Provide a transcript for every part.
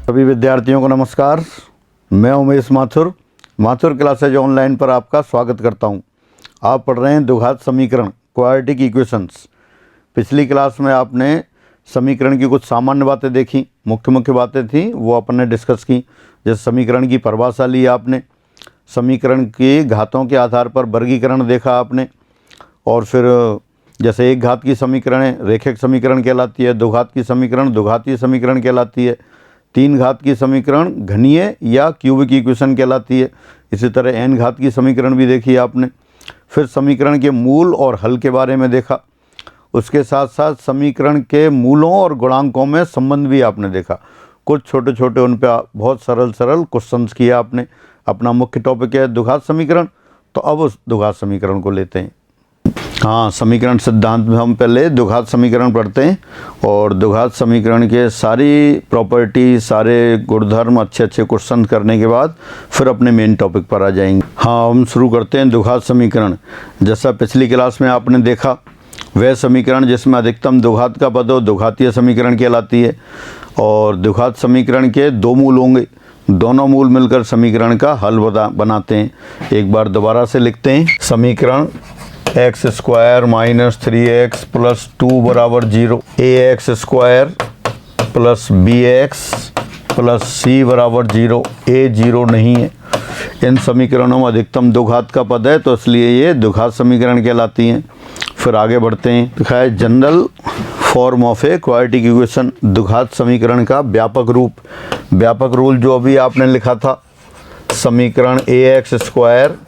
सभी विद्यार्थियों को नमस्कार। मैं उमेश माथुर क्लासेज ऑनलाइन पर आपका स्वागत करता हूं। आप पढ़ रहे हैं द्विघात समीकरण क्वाड्रेटिक इक्वेशंस। पिछली क्लास में आपने समीकरण की कुछ सामान्य बातें देखी, मुख्य बातें थी वो अपन ने डिस्कस की। जैसे समीकरण की परिभाषा ली आपने, समीकरण की घातों के आधार पर वर्गीकरण देखा आपने, और फिर जैसे एक घात की समीकरण है रैखिक समीकरण कहलाती है, दो घात की समीकरण द्विघातीय समीकरण कहलाती है, तीन घात की समीकरण घनीय या क्यूबिक इक्वेशन कहलाती है। इसी तरह n घात की समीकरण भी देखी आपने। फिर समीकरण के मूल और हल के बारे में देखा। उसके साथ साथ समीकरण के मूलों और गुणांकों में संबंध भी आपने देखा। कुछ छोटे छोटे उन पर बहुत सरल क्वेश्चंस किए आपने। अपना मुख्य टॉपिक है द्विघात समीकरण, तो अब उस द्विघात समीकरण को लेते हैं। हाँ, समीकरण सिद्धांत में हम पहले द्विघात समीकरण पढ़ते हैं और द्विघात समीकरण के सारी प्रॉपर्टी, सारे गुणधर्म, अच्छे क्वेश्चन करने के बाद फिर अपने मेन टॉपिक पर आ जाएंगे। हाँ, हम शुरू करते हैं द्विघात समीकरण। जैसा पिछली क्लास में आपने देखा, वह समीकरण जिसमें अधिकतम द्विघात का पद हो द्विघातीय समीकरण कहलाती है। और द्विघात समीकरण के दो मूल होंगे, दोनों मूल मिलकर समीकरण का हल बनाते हैं। एक बार दोबारा से लिखते हैं। समीकरण x square minus 3x plus 2 बराबर 0, ax square plus bx plus c बराबर 0, a 0 नहीं है। इन समीकरणों में अधिकतम द्विघात का पद है, तो इसलिए ये द्विघात समीकरण कहलाती हैं। फिर आगे बढ़ते हैं। लिखा है general form of a quadratic equation, द्विघात समीकरण का व्यापक रूप। व्यापक रूल जो अभी आपने लिखा था, समीकरण ax square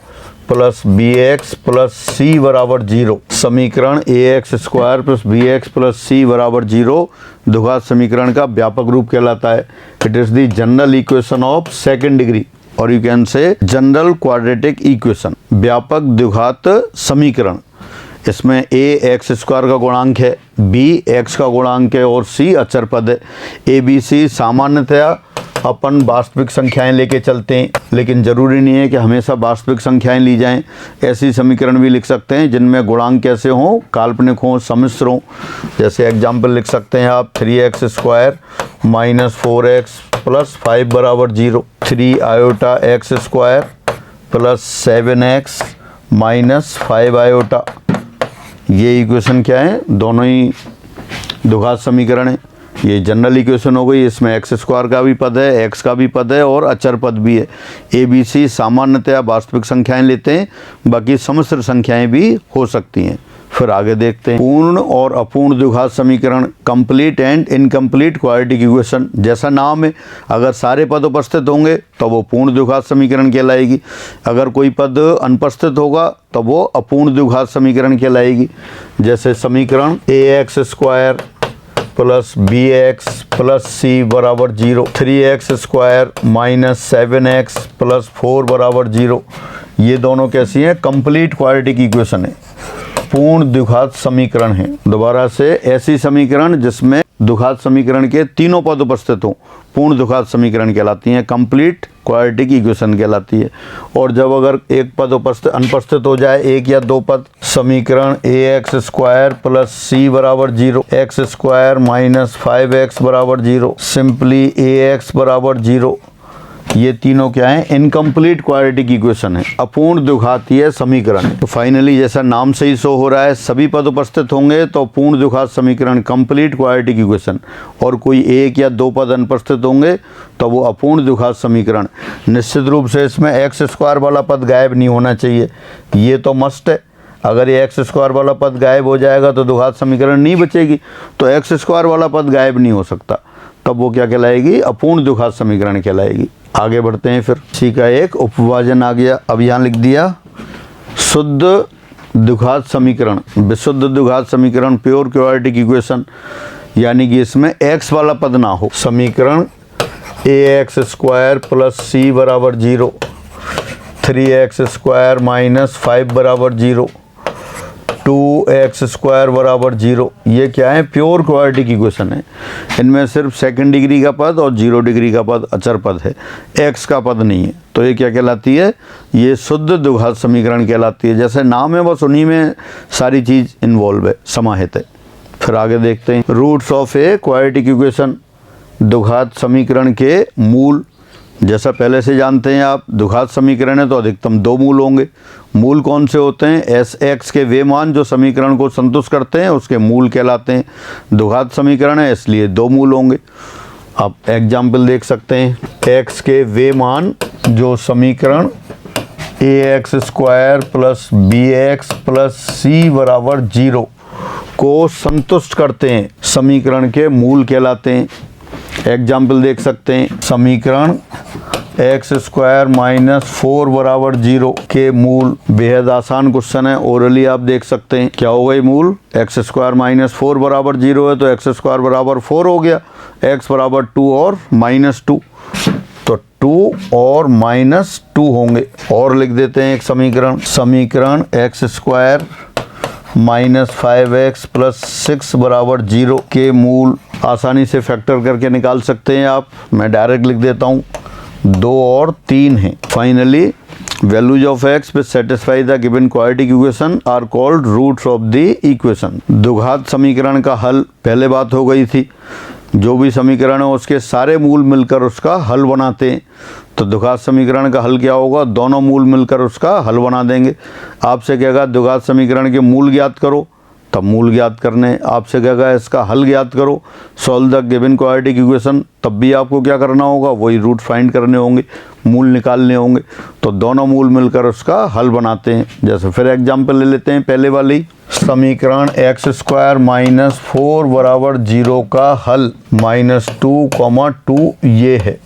plus bx plus c बराबर 0, समीकरण ax square plus bx plus c बराबर 0 द्विघात समीकरण का व्यापक रूप कहलाता है। It is the general equation of second degree, और you can say general quadratic equation, व्यापक द्विघात समीकरण। इसमें a एक्स स्क्वायर का गुणांक है, b x का गुणांक है और c अचर पद है। a b c सामान्यतया अपन वास्तविक संख्याएं लेके चलते हैं, लेकिन ज़रूरी नहीं है कि हमेशा वास्तविक संख्याएं ली जाएं। ऐसी समीकरण भी लिख सकते हैं जिनमें गुणांक कैसे हों, काल्पनिक हों, सम्मिश्र हों। जैसे एग्जाम्पल लिख सकते हैं आप 3x square minus 4x plus 5 बराबर 0, 3 iota x square plus 7x minus 5 iota. ये इक्वेशन क्या है? दोनों ही द्विघात समीकरण है। ये जनरल इक्वेशन हो गई, इसमें एक्स स्क्वायर का भी पद है, एक्स का भी पद है और अचर पद भी है। ए बी सी सामान्यतया वास्तविक संख्याएं लेते हैं, बाकी सम्मिश्र संख्याएं भी हो सकती हैं। फिर आगे देखते हैं पूर्ण और अपूर्ण द्विघात समीकरण, complete and incomplete quadratic equation. जैसा नाम है, अगर सारे पद उपस्थित होंगे तो वो पूर्ण द्विघात समीकरण कहलाएगी। अगर कोई पद अनुपस्थित होगा तो वो अपूर्ण द्विघात समीकरण कहलाएगी। जैसे समीकरण ax square plus bx plus c बराबर 0, 3x square minus 7x plus 4 बराबर 0। ये दोनों कैसी हैं? कंप्लीट क्वाड्रेटिक इक्वेशन है, पूर्ण द्विघात समीकरण है। दोबारा से, ऐसी समीकरण जिसमें द्विघात समीकरण के तीनों पद उपस्थित हों पूर्ण द्विघात समीकरण कहलाती हैं, कंप्लीट क्वाड्रेटिक इक्वेशन कहलाती है। और जब अगर एक पद अनुपस्थित हो जाए, एक या दो पद, समीकरण ax स्क्वायर प्लस c बराबर 0, एक्स स्क्वायर माइनस 5x बराबर 0, सिंपली ax बराबर 0। ये तीनों क्या है? इनकम्प्लीट क्वाड्रेटिक इक्वेशन है, अपूर्ण द्विघातीय समीकरण है। तो फाइनली जैसा नाम से ही शो हो रहा है, सभी पद उपस्थित होंगे तो पूर्ण द्विघात समीकरण कंप्लीट क्वाड्रेटिक इक्वेशन, और कोई एक या दो पद अनुपस्थित होंगे तो वो अपूर्ण द्विघात समीकरण। निश्चित रूप से इसमें एक्स स्क्वायर वाला पद गायब नहीं होना चाहिए, ये तो मस्ट है। अगर ये एक्स स्क्वायर वाला पद गायब हो जाएगा तो द्विघात समीकरण नहीं बचेगी, तो एक्स स्क्वायर वाला पद गायब नहीं हो सकता, तब वो क्या कहलाएगी? अपूर्ण द्विघात समीकरण कहलाएगी। आगे बढ़ते हैं। फिर इसी का एक उपविभाजन आ गया। अब यहाँ लिख दिया शुद्ध द्विघात समीकरण, विशुद्ध द्विघात समीकरण, प्योर क्वाड्रेटिक इक्वेशन, यानी कि इसमें x वाला पद ना हो। समीकरण ax स्क्वायर प्लस c बराबर 0, 3x स्क्वायर माइनस 5 बराबर 0, 2x स्क्वायर बराबर 0। ये क्या है? प्योर क्वाड्रेटिक इक्वेशन है। इनमें सिर्फ सेकंड डिग्री का पद और 0 डिग्री का पद अचर पद है, x का पद नहीं है। तो ये क्या कहलाती है? ये शुद्ध द्विघात समीकरण कहलाती है। जैसे नाम है बस उन्हीं में सारी चीज़ इन्वॉल्व है, समाहित है। फिर आगे देखते हैं roots of a quadratic equation. द्विघात समीकरण के मूल। जैसा पहले से जानते हैं आप, द्विघात समीकरण है तो अधिकतम 2 मूल होंगे। मूल कौन से होते हैं? एस एक्स के वे मान जो समीकरण को संतुष्ट करते हैं उसके मूल कहलाते हैं। द्विघात समीकरण है इसलिए 2 मूल होंगे। आप एग्जाम्पल देख सकते हैं, एक्स के वे मान जो समीकरण a x square plus b x plus c बराबर 0 को संतुष्ट करते हैं समीकरण के मूल कहलाते हैं। एग्जाम्पल देख सकते हैं, समीकरण एक्स स्क्वायर माइनस 4 बराबर 0 के मूल। बेहद आसान क्वेश्चन है, ओरली आप देख सकते हैं। क्या हो गई मूल? एक्स स्क्वायर माइनस 4 बराबर 0 है तो एक्स स्क्वायर बराबर 4 हो गया, एक्स बराबर 2 और माइनस 2, तो 2 और माइनस 2 होंगे। और लिख देते हैं एक समीकरण x square minus 5x plus 6 बराबर 0 के मूल आसानी से फैक्टर करके निकाल सकते हैं आप। मैं डायरेक्ट लिख देता हूँ, 2 और 3 हैं। Finally values of x which satisfy the given quadratic equation are called roots of the equation. द्विघात समीकरण का हल पहले बात हो गई थी, जो भी समीकरण है उसके सारे मूल मिलकर उसका हल बनाते हैं। तो द्विघात समीकरण का हल क्या होगा? दोनों मूल मिलकर उसका हल बना देंगे। आपसे कहेगा द्विघात समीकरण के मूल ज्ञात करो, तब मूल ज्ञात करने। आपसे कहेगा इसका हल ज्ञात करो, solve the given quadratic equation, तब भी आपको क्या करना होगा? वही रूट फाइंड करने होंगे, मूल निकालने होंगे। तो दोनों मूल मिलकर उसका हल बनाते हैं। जैसे फिर एग्जाम्पल ले लेते हैं, पहले वाली समीकरण एक्स स्क्वायर माइनस 4 बराबर 0 का हल -2, ये है।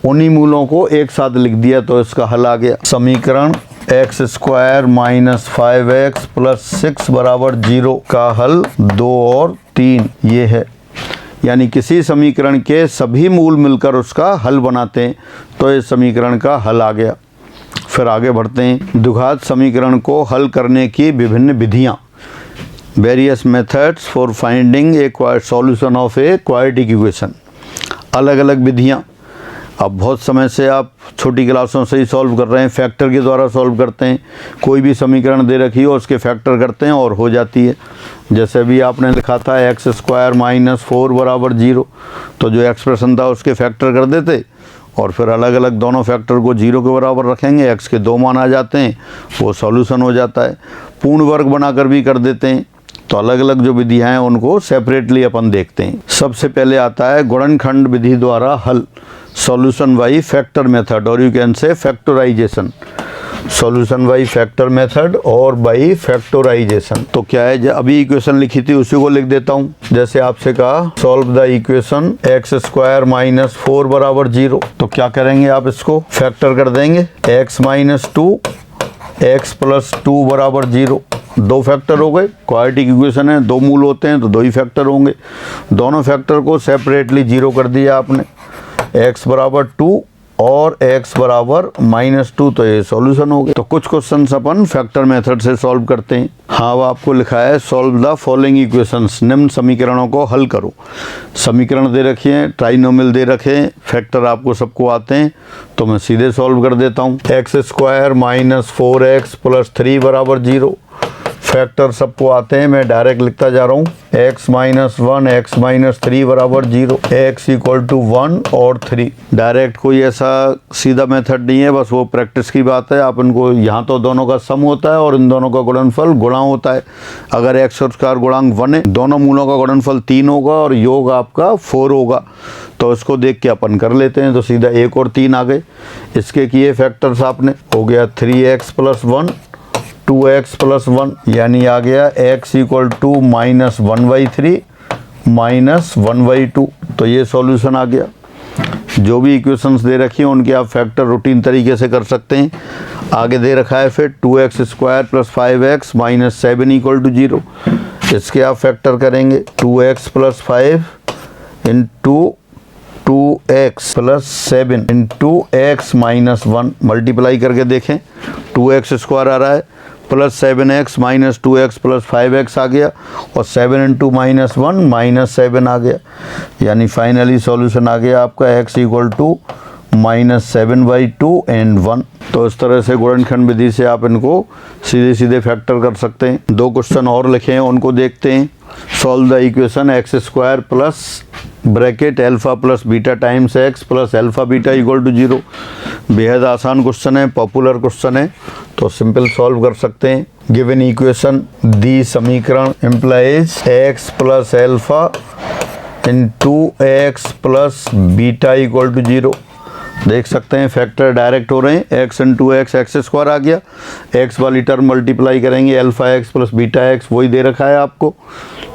उन्हीं मूलों को एक साथ लिख दिया तो इसका हल आ गया। समीकरण x square minus 5x plus 6 बराबर 0 का हल 2 और 3 ये है। यानी किसी समीकरण के सभी मूल मिलकर उसका हल बनाते हैं तो इस समीकरण का हल आ गया। फिर आगे बढ़ते हैं, द्विघात समीकरण को हल करने की विभिन्न विधियाँ। Various methods for finding A solution of a quadratic equation. अलग अलग विधियाँ। अब बहुत समय से आप छोटी क्लासों से ही सॉल्व कर रहे हैं, फैक्टर के द्वारा सॉल्व करते हैं। कोई भी समीकरण दे रखी हो उसके फैक्टर करते हैं और हो जाती है। जैसे भी आपने लिखा था एक्स स्क्वायर माइनस 4 बराबर 0, तो जो एक्सप्रेशन था उसके फैक्टर कर देते और फिर अलग अलग दोनों फैक्टर को 0 के बराबर रखेंगे, एक्स के 2 मान आ जाते हैं, वो सॉल्यूशन हो जाता है। पूर्ण वर्ग बनाकर भी कर देते हैं। तो अलग अलग जो विधियाँ हैं उनको सेपरेटली अपन देखते हैं। सबसे पहले आता है गुणनखंड विधि द्वारा हल, सॉल्यूशन बाई फैक्टर मेथड, और you can say factorisation. Solution by factor method और बाई फैक्टराइजेशन। तो क्या है, अभी इक्वेशन लिखी थी उसी को लिख देता हूँ। जैसे आपसे कहा solve the equation x square minus 4 बराबर 0, तो क्या करेंगे आप? इसको फैक्टर कर देंगे। एक्स माइनस 2 एक्स प्लस 2 बराबर 0, 2 फैक्टर हो गए। क्वाड्रेटिक इक्वेशन है, 2 मूल होते हैं तो 2 ही फैक्टर होंगे। दोनों फैक्टर को सेपरेटली 0 कर दिया आपने। x बराबर 2 और x बराबर -2, तो ये सॉल्यूशन हो गया। तो कुछ क्वेश्चंस अपन फैक्टर मेथड से सॉल्व करते हैं। हाँ, वो आपको लिखा है सॉल्व द फॉलोइंग इक्वेशंस, निम्न समीकरणों को हल करो। समीकरण दे रखी हैं, ट्राइनोमियल दे रखे हैं, फैक्टर आपको सबको आते हैं, तो मैं सीधे सॉल्व कर देता हूँ। X square minus 4x plus 3 बराबर 0, फैक्टर सबको आते हैं, मैं डायरेक्ट लिखता जा रहा हूँ। x माइनस 1 x माइनस 3 बराबर 0, x इक्वल टू 1 और 3। डायरेक्ट कोई ऐसा सीधा मेथड नहीं है, बस वो प्रैक्टिस की बात है। आप इनको, यहाँ तो दोनों का सम होता है और इन दोनों का गुणनफल गुणा होता है। अगर x और स्क्वायर गुणांक 1 है, दोनों मूलों का गुणनफल 3 होगा और योग आपका 4 होगा। तो इसको देख के अपन कर लेते हैं, तो सीधा 1 और 3 आ गए। इसके किए फैक्टर्स आपने, हो गया 3x प्लस 1 2x प्लस 1, यानी आ गया x इक्वल टू -1/3 -1/2। तो ये सॉल्यूशन आ गया। जो भी इक्वेशंस दे रखी हैं उनके आप फैक्टर रूटीन तरीके से कर सकते हैं। आगे दे रखा है फिर 2x square plus 5x minus 7 equal to 0, इसके आप फैक्टर करेंगे। 2x plus 5 into 2x plus 7 into x minus 1, multiply करके देखें। 2x स्क्वायर आ रहा है plus 7x minus 2x plus 5x आ गया, और 7 इंटू -1 -7 आ गया। यानी फाइनली सॉल्यूशन आ गया आपका x इक्वल टू -7/2 एंड 1। तो इस तरह से गुणनखंड विधि से आप इनको सीधे सीधे फैक्टर कर सकते हैं। 2 क्वेश्चन और लिखे हैं, उनको देखते हैं। Solve the equation x² plus bracket alpha plus beta times x plus alpha beta equal to 0। बेहद आसान क्वेश्चन है, पॉपुलर क्वेश्चन है, तो सिंपल सॉल्व कर सकते हैं। गिवन इक्वेशन दी समीकरण implies x plus alpha into x plus beta equal to 0। देख सकते हैं फैक्टर डायरेक्ट हो रहे हैं, x इंटू x² आ गया, x वाली टर्म मल्टीप्लाई करेंगे alpha x plus beta x, वही दे रखा है आपको,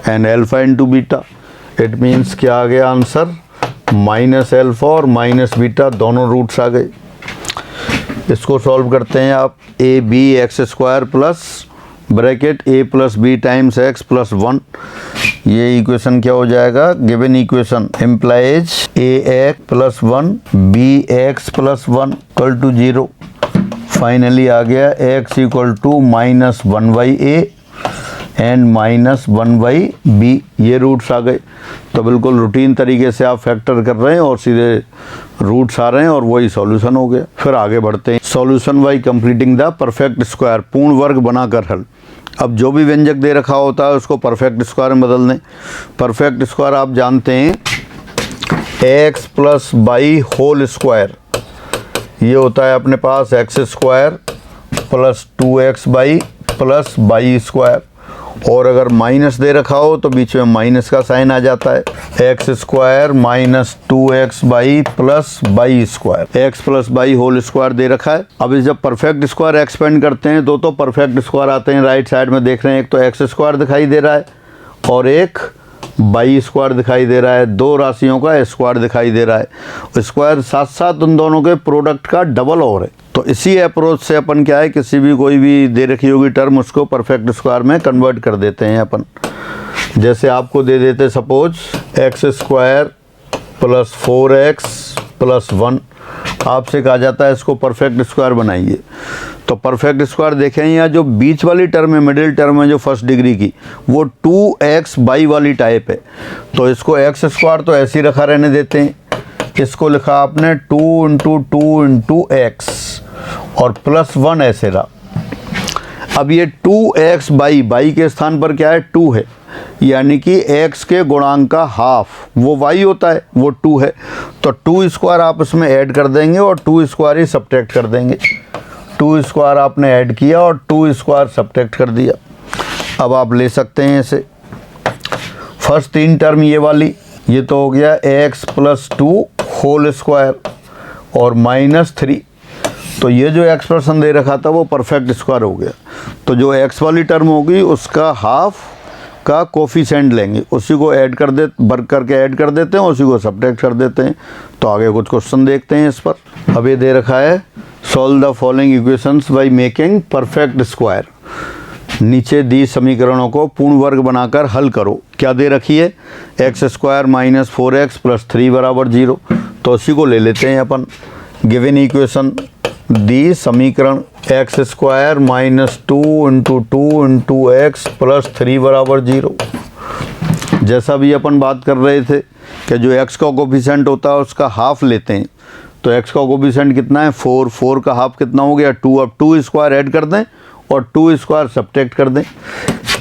and alpha into beta. It means क्या आ गया आंसर, माइनस अल्फा और माइनस बीटा दोनों रूट्स आ गए। इसको सॉल्व करते हैं आप। A b x² plus bracket a plus b times x plus 1, ये इक्वेशन क्या हो जाएगा, given equation implies ax plus 1 bx plus 1 equal to 0। Finally आ गया x equal to -1/a and -1/b, ये रूट्स आ गए। तो बिल्कुल रूटीन तरीके से आप फैक्टर कर रहे हैं और सीधे रूट्स आ रहे हैं और वही सॉल्यूशन हो गया। फिर आगे बढ़ते हैं। Solution by completing the perfect square, पूर्ण वर्ग बनाकर हल। अब जो भी व्यंजक दे रखा होता है उसको परफेक्ट स्क्वायर में बदल दें। परफेक्ट स्क्वायर आप जानते हैं x plus by whole square, ये होता है अपने पास x² plus 2x by plus by square, और अगर माइनस दे रखा हो तो बीच में माइनस का साइन आ जाता है, x² minus 2x by plus by square, x plus by whole square दे रखा है। अब इस जब परफेक्ट स्क्वायर एक्सपेंड करते हैं दो तो परफेक्ट स्क्वायर आते हैं, राइट साइड में देख रहे हैं, एक तो x² दिखाई दे रहा है और एक बाई स्क्वायर दिखाई दे रहा है, दो राशियों का स्क्वायर दिखाई दे रहा है। स्क्वायर साथ साथ उन दोनों के प्रोडक्ट का डबल और है। तो इसी अप्रोच से अपन क्या है, किसी भी कोई भी दे रखी होगी टर्म उसको परफेक्ट स्क्वायर में कन्वर्ट कर देते हैं अपन। जैसे आपको दे देते suppose x² plus 4x plus 1, आपसे कहा जाता है इसको परफेक्ट स्क्वायर बनाइए। तो परफेक्ट स्क्वायर देखें, यहाँ जो बीच वाली टर्म है, मिडिल टर्म है जो फर्स्ट डिग्री की, वो 2x बाई वाली टाइप है। तो इसको x² तो ऐसे ही रखा रहने देते हैं, इसको लिखा आपने 2 इंटू 2 इंटू x और प्लस 1 ऐसे रहा। अब ये 2x बाई के स्थान पर क्या है, 2 है, यानी कि x के गुणांक का हाफ वो y होता है, वो 2 है। तो 2² आप इसमें ऐड कर देंगे और 2² ही सब्ट्रैक्ट कर देंगे। 2² आपने ऐड किया और 2² सब्ट्रैक्ट कर दिया। अब आप ले सकते हैं इसे, फर्स्ट 3 टर्म ये वाली, ये तो हो गया x प्लस 2 होल स्क्वायर और -3। तो ये जो एक्सप्रेशन दे रखा था वो परफेक्ट स्क्वायर हो गया। तो जो x वाली टर्म होगी उसका हाफ का कोफिशिएंट लेंगे, उसी को ऐड कर दे, वर्क करके ऐड कर देते हैं, उसी को सब्ट्रैक्ट कर देते हैं। तो आगे कुछ क्वेश्चन देखते हैं इस पर। अब ये दे रखा है solve the following equations by making perfect square. नीचे दी समीकरणों को पूर्ण वर्ग बनाकर हल करो। क्या दे रखी है, x² माइनस 4x प्लस 3 बराबर 0। तो उसी को ले लेते हैं अपन। गिवन इक्वेशन दी समीकरण x² minus 2 into 2 into x plus 3 बराबर 0। जैसा भी अपन बात कर रहे थे कि जो x का कोफिशिएंट होता है उसका हाफ लेते हैं। तो x का कोफिशिएंट कितना है, 4 का हाफ कितना हो गया, 2। अब 2² ऐड कर दें और 2² सब्ट्रैक्ट कर दें।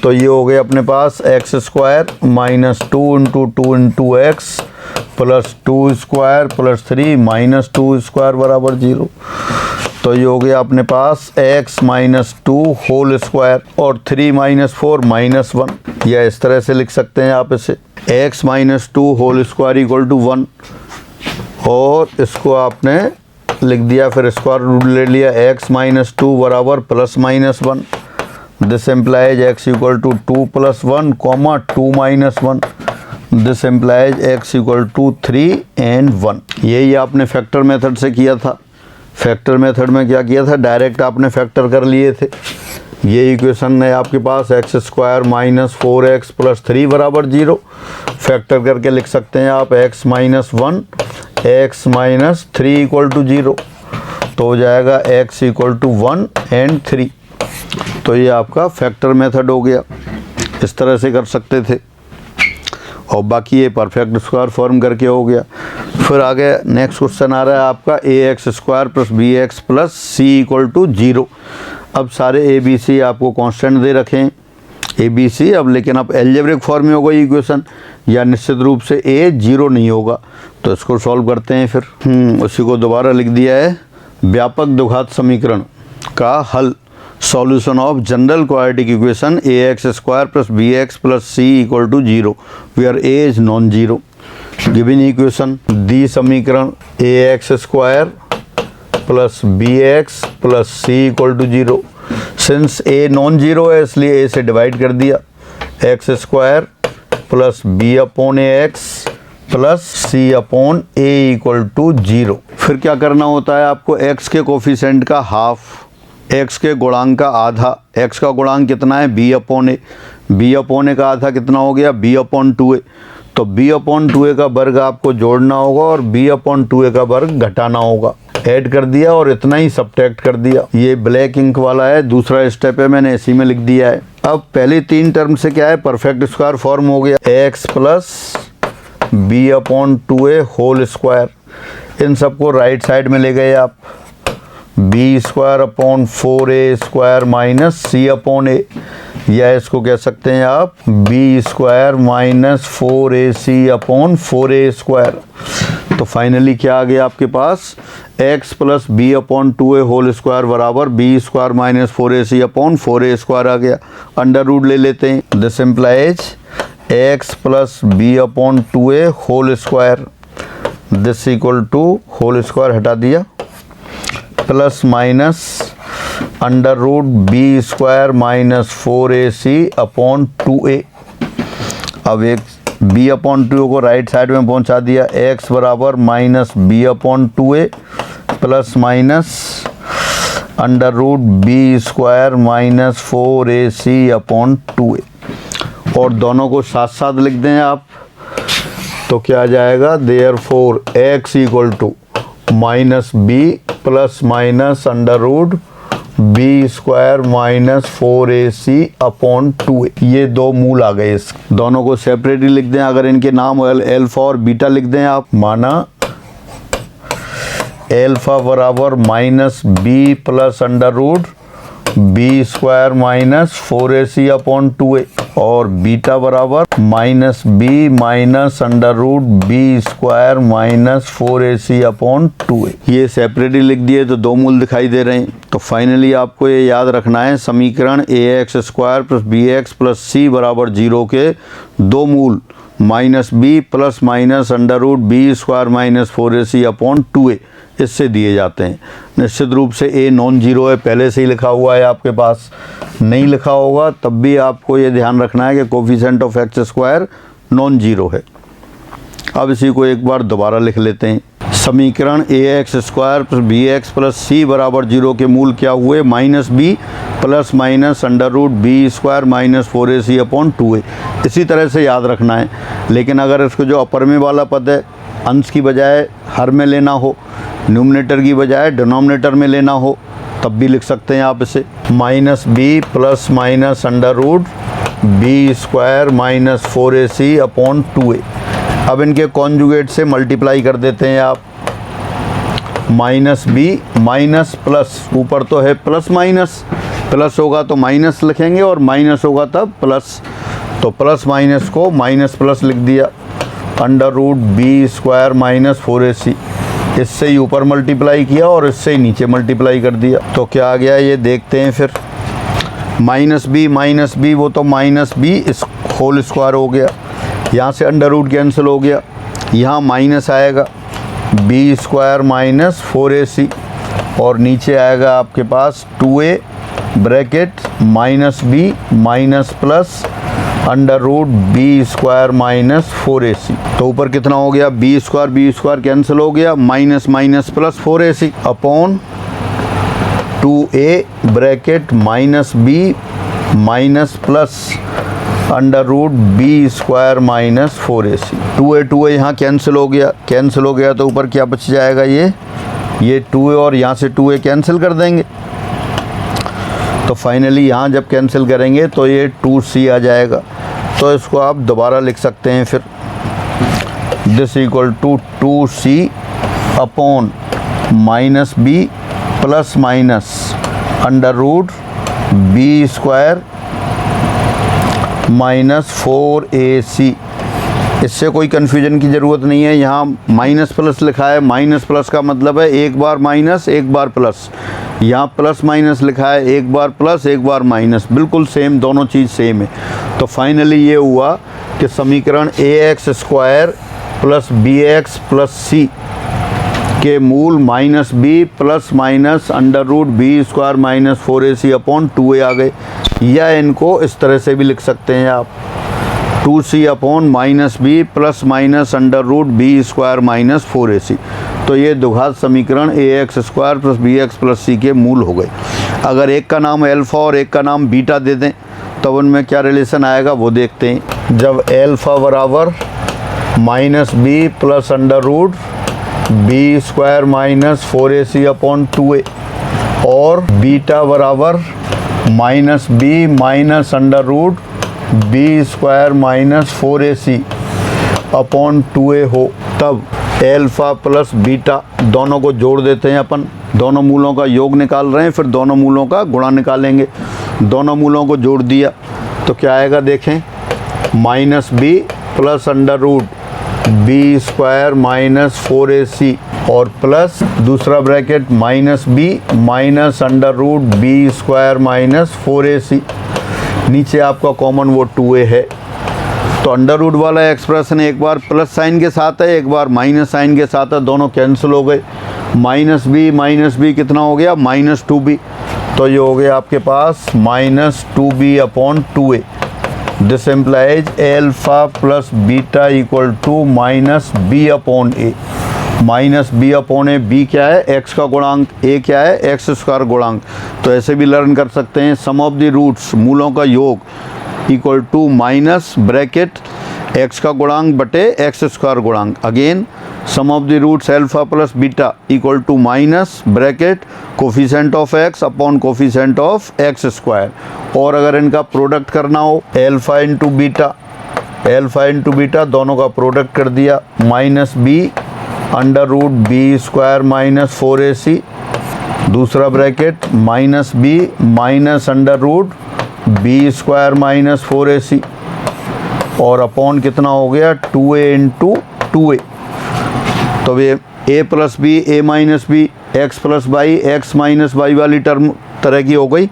तो ये हो गया अपने पास x² minus 2 into 2 into x plus 2² plus 3 minus 2² बराबर 0। तो ये हो गया अपने पास x माइनस 2 होल स्क्वायर और 3 माइनस 4 माइनस 1, या इस तरह से लिख सकते हैं आप इसे, x minus 2 whole square equal to 1, और इसको आपने लिख दिया, फिर स्क्वायर रूट ले लिया, x माइनस 2 बराबर plus minus 1। This implies x equal to 2 plus 1 comma 2 minus 1। This implies x equal to 3 and 1। यही आपने फैक्टर मेथड से किया था। फैक्टर मेथड में क्या किया था, डायरेक्ट आपने फैक्टर कर लिए थे। ये इक्वेशन है आपके पास x² माइनस 4x प्लस 3 बराबर 0। फैक्टर करके लिख सकते हैं आप x minus 1 x minus 3 equal to 0। तो हो जाएगा x इक्वल टू 1 एंड 3। तो ये आपका फैक्टर मेथड हो गया, इस तरह से कर सकते थे। और बाकी ये परफेक्ट स्क्वायर फॉर्म करके हो गया। फिर आगे नेक्स्ट क्वेश्चन आ रहा है आपका ax² + bx + c = 0। अब सारे ए बी सी आपको कांस्टेंट दे रखे हैं ए बी सी। अब लेकिन अब एल्जेब्रिक फॉर्म में होगा इक्वेशन, या निश्चित रूप से ए 0 नहीं होगा। तो इसको सॉल्व करते हैं फिर। उसी को दोबारा लिख दिया है। व्यापक द्विघात समीकरण का हल, solution of general quadratic equation ax² + bx + c = 0 where a is non zero. Given equation दी समीकरण ax² + bx + c = 0। Since a non zero है इसलिए a से डिवाइड कर दिया, x² + b/ax + c/a = 0। फिर क्या करना होता है आपको, x के कोफिशिएंट का हाफ, x के गुणांक का आधा। x का गुणांक कितना है b/a, b/a का आधा कितना हो गया b/2a। तो b/2a का वर्ग आपको जोड़ना होगा और b/2a का वर्ग घटाना होगा। ऐड कर दिया और इतना ही सब्ट्रैक्ट कर दिया। ये ब्लैक इंक वाला है, दूसरा स्टेप है, मैंने इसी में लिख दिया है। अब पहले 3 टर्म से क्या है, परफेक्ट स्क्वायर फॉर्म हो गया, x + b/2a होल स्क्वायर। इन सबको राइट साइड में ले गए आप, b² / 4a² - c/a, या इसको कह सकते हैं आप b² - 4ac/4a²। तो फाइनली क्या आ गया आपके पास, x + b/2a होल स्क्वायर बराबर b² - 4ac/4a² आ गया। अंडर रूट ले लेते हैं। This implies x + b/2a whole square, this equal to whole square हटा दिया, plus minus under root b² - 4ac/2a। अब एक b/2a को राइट साइड में पहुंचा दिया, x बराबर -b/2a plus minus under root b² - 4ac/2a। और दोनों को साथ साथ लिख दें आप, तो क्या आ जाएगा, therefore x = -b plus minus under root b² - 4ac/2a। ये दो मूल आ गए इस, दोनों को सेपरेटली लिख दें। अगर इनके नाम अल्फा और बीटा लिख दें आप, माना अल्फा बराबर -b plus under root b² - 4ac/2a और बीटा बराबर -b minus under root b² - 4ac/2a। ये सेपरेटली लिख दिए तो दो मूल दिखाई दे रहे हैं। तो फाइनली आपको ये याद रखना है, समीकरण ax² + bx + c = 0 के दो मूल -b plus minus under root b² - 4ac/2a इससे दिए जाते हैं। निश्चित रूप से a नॉन जीरो है, पहले से ही लिखा हुआ है आपके पास। नहीं लिखा होगा तब भी आपको ये ध्यान रखना है कि coefficient of x² non zero है। अब इसी को एक बार दोबारा लिख लेते हैं। समीकरण ax² + bx + c = 0 के मूल क्या हुए, -b plus minus under root b² - 4ac/2a। इसी तरह से याद रखना है। लेकिन अगर इसको जो अपर में वाला पद है, अंश की बजाय हर में लेना हो, न्यूमरेटर की बजाय डिनोमिनेटर में लेना हो, तब भी लिख सकते हैं आप इसे, -b plus minus under root b² - 4ac/2a। अब इनके कॉन्जुगेट से मल्टीप्लाई कर देते हैं आप, -b माइनस प्लस, ऊपर तो है प्लस माइनस, प्लस होगा तो माइनस लिखेंगे और माइनस होगा तब प्लस। तो प्लस माइनस को माइनस प्लस लिख दिया, अंडर रूट b² - 4ac। इससे ही ऊपर मल्टीप्लाई किया और इससे ही नीचे मल्टीप्लाई कर दिया। तो क्या आ गया ये देखते हैं फिर, -b वो तो -b इस होल स्क्वायर हो गया, यहाँ से अंडर रूट कैंसिल हो गया, यहाँ माइनस आएगा b² - 4ac और नीचे आएगा आपके पास 2a bracket -b minus plus under root b² - 4ac। तो ऊपर कितना हो गया, b² कैंसिल हो गया, minus minus plus 4ac upon 2a bracket -b minus plus under root b² - 4ac। 2a यहाँ कैंसिल हो गया, तो ऊपर क्या बच जाएगा, ये 2a और यहाँ से 2a कैंसिल कर देंगे। तो फाइनली यहाँ जब कैंसिल करेंगे तो ये 2c आ जाएगा। तो इसको आप दोबारा लिख सकते हैं फिर, this equal to 2c upon minus b plus minus under root b square minus 4ac। इससे कोई कन्फ्यूजन की ज़रूरत नहीं है। यहाँ माइनस प्लस लिखा है, माइनस प्लस का मतलब है एक बार माइनस एक बार प्लस। यहाँ प्लस माइनस लिखा है, एक बार प्लस एक बार माइनस, बिल्कुल सेम, दोनों चीज़ सेम है। तो फाइनली ये हुआ कि समीकरण ax square plus bx plus c के मूल minus b plus minus under root b square minus 4ac upon 2a आ गए। या इनको इस तरह से भी लिख सकते हैं आप, 2c upon minus b plus minus under root b square minus 4ac। तो ये द्विघात समीकरण ax square plus bx plus c के मूल हो गए। अगर एक का नाम एल्फ़ा और एक का नाम बीटा दे दें तो उनमें क्या रिलेशन आएगा वो देखते हैं। जब एल्फ़ा बराबर minus b plus under root b square minus 4ac upon 2a और बीटा बराबर minus b minus under root b square minus 4ac upon 2a हो, तब एल्फ़ा प्लस बीटा दोनों को जोड़ देते हैं अपन। दोनों मूलों का योग निकाल रहे हैं, फिर दोनों मूलों का गुणा निकालेंगे। दोनों मूलों को जोड़ दिया तो क्या आएगा देखें, minus b plus under root b square minus 4ac और प्लस दूसरा bracket minus b minus under root b square minus 4ac। नीचे आपका कॉमन वो 2a है। तो अंडर रूट वाला एक्सप्रेशन एक बार प्लस साइन के साथ है, एक बार माइनस साइन के साथ है, दोनों कैंसिल हो गए। माइनस बी कितना हो गया, माइनस 2b। तो ये हो गया आपके पास minus 2b upon 2a। This implies alpha plus beta equal to minus b upon a. Minus b upon a, b क्या है, एक्स का गुणांक, ए क्या है, एक्स स्क्वायर गुणांक। तो ऐसे भी लर्न कर सकते हैं, सम ऑफ द रूट्स मूलों का योग equal to minus bracket x का गुणांक बटे एक्स स्क्वायर गुणांक। Again sum of the roots alpha plus beta equal to minus bracket coefficient of x upon coefficient of x square. और अगर इनका प्रोडक्ट करना हो एल्फ़ा इंटू बीटा दोनों का प्रोडक्ट कर दिया, minus b under root b square minus 4ac, दूसरा bracket minus b minus under root b square minus 4ac और अपॉन कितना हो गया 2a इंटू 2a। तो ये a plus b a minus b x plus y x minus y वाली term तरह की हो गई।